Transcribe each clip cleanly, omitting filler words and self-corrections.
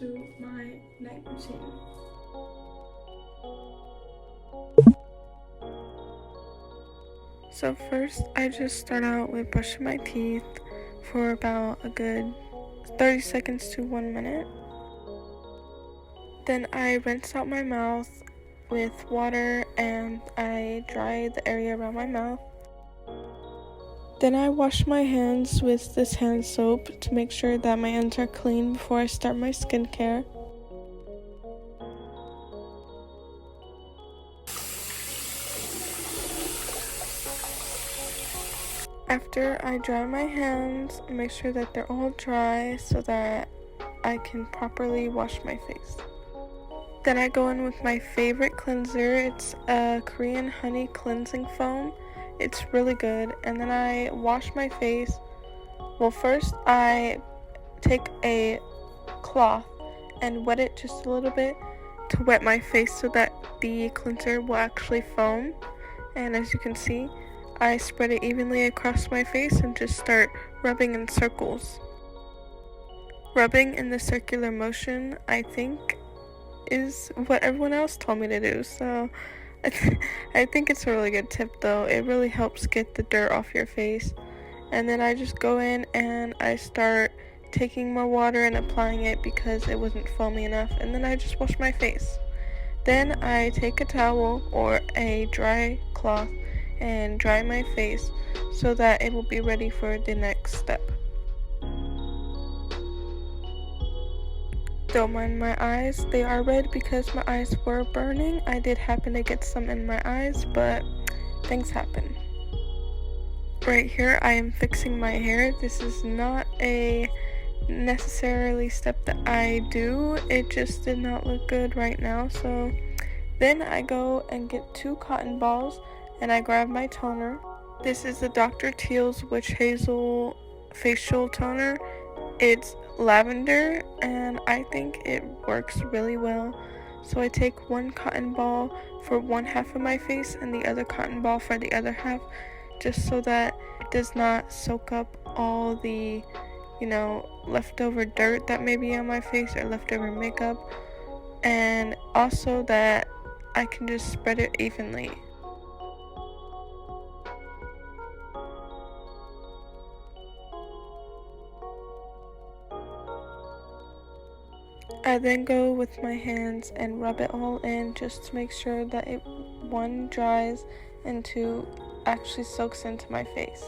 into my night routine. So first, I just start out with brushing my teeth for about a good 30 seconds to 1 minute. Then I rinse out my mouth with water and I dry the area around my mouth. Then I wash my hands with this hand soap to make sure that my hands are clean before I start my skincare. After I dry my hands, make sure that they're all dry so that I can properly wash my face. Then I go in with my favorite cleanser. It's a Korean honey cleansing foam. It's really good. And then I wash my face. Well, first I take a cloth and wet it just a little bit to wet my face so that the cleanser will actually foam. And as you can see, I spread it evenly across my face and just start rubbing in circles. Rubbing in the circular motion, I think, is what everyone else told me to do, so I think it's a really good tip though. It really helps get the dirt off your face. And then I just go in and I start taking more water and applying it because it wasn't foamy enough, and then I just wash my face. Then I take a towel or a dry cloth and dry my face so that it will be ready for the next step. Don't mind my eyes, they are red because my eyes were burning. I did happen to get some in my eyes, but things happen. Right here I am fixing my hair. This is not a necessarily step that I do, it just did not look good right now. So then I go and get 2 cotton balls and I grab my toner. This is the Dr. Teal's Witch Hazel facial toner. It's lavender and I think it works really well. So I take 1 cotton ball for one half of my face and the other cotton ball for the other half, just so that it does not soak up all the, leftover dirt that may be on my face or leftover makeup, and also that I can just spread it evenly. I then go with my hands and rub it all in just to make sure that it, 1, dries, and 2, actually soaks into my face.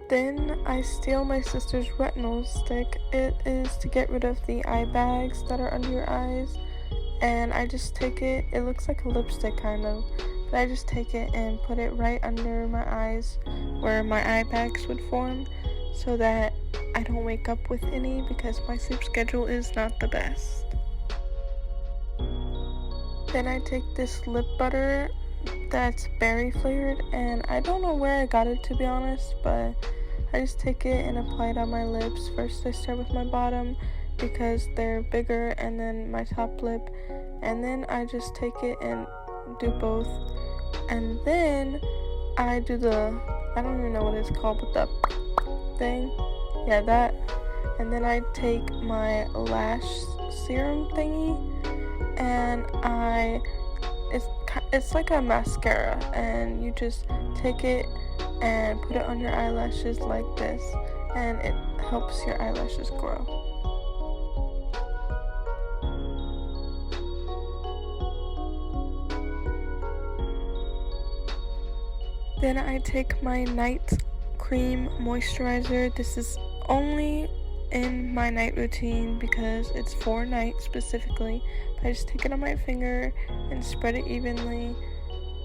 Then I steal my sister's retinal stick. It is to get rid of the eye bags that are under your eyes, and I just take it, it looks like a lipstick kind of, but I just take it and put it right under my eyes where my eye bags would form, so that I don't wake up with any because my sleep schedule is not the best. Then I take this lip butter that's berry flavored, and I don't know where I got it, to be honest, but I just take it and apply it on my lips. First I start with my bottom because they're bigger, and then my top lip, and then I just take it and do both, and then I do I don't even know what it's called, but the thing, yeah, that, and then I take my lash serum thingy and it's like a mascara, and you just take it and put it on your eyelashes like this, and it helps your eyelashes grow. Then I take my night cream moisturizer. This is only in my night routine because it's for night specifically, but I just take it on my finger and spread it evenly.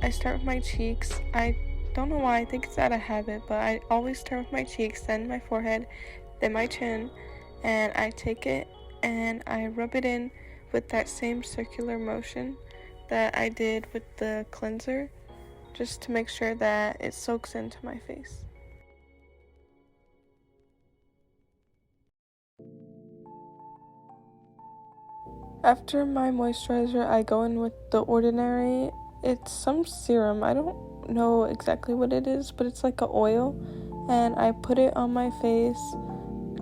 I start with my cheeks. I don't know why, I think it's out of habit, but I always start with my cheeks, then my forehead, then my chin, and I take it and I rub it in with that same circular motion that I did with the cleanser, just to make sure that it soaks into my face. After my moisturizer, I go in with The Ordinary. It's some serum. I don't know exactly what it is, but it's like an oil. And I put it on my face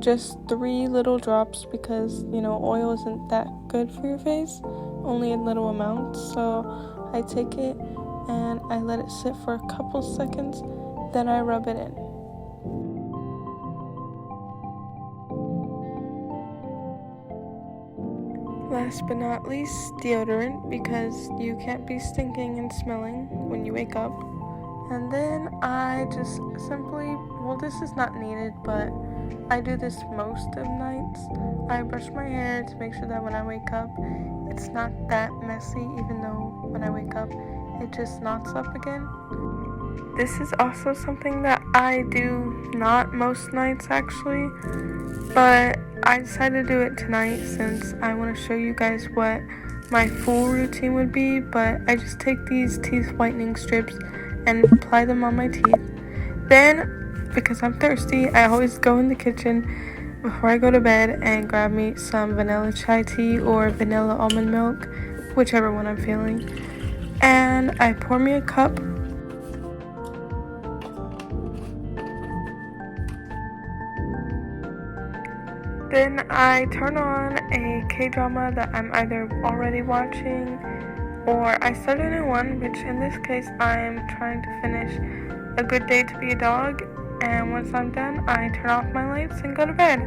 just 3 little drops because, oil isn't that good for your face, only in little amounts. So I take it and I let it sit for a couple seconds, then I rub it in. Last but not least, deodorant, because you can't be stinking and smelling when you wake up. And then I just simply, this is not needed, but I do this most of nights. I brush my hair to make sure that when I wake up, it's not that messy, even though when I wake up, it just knots up again. This is also something that I do not most nights actually, but I decided to do it tonight since I want to show you guys what my full routine would be. But I just take these teeth whitening strips and apply them on my teeth. Then, because I'm thirsty, I always go in the kitchen before I go to bed and grab me some vanilla chai tea or vanilla almond milk, whichever one I'm feeling. And I pour me a cup. Then I turn on a K-drama that I'm either already watching or I start a new one, which in this case I am trying to finish A Good Day to Be a Dog. And once I'm done, I turn off my lights and go to bed.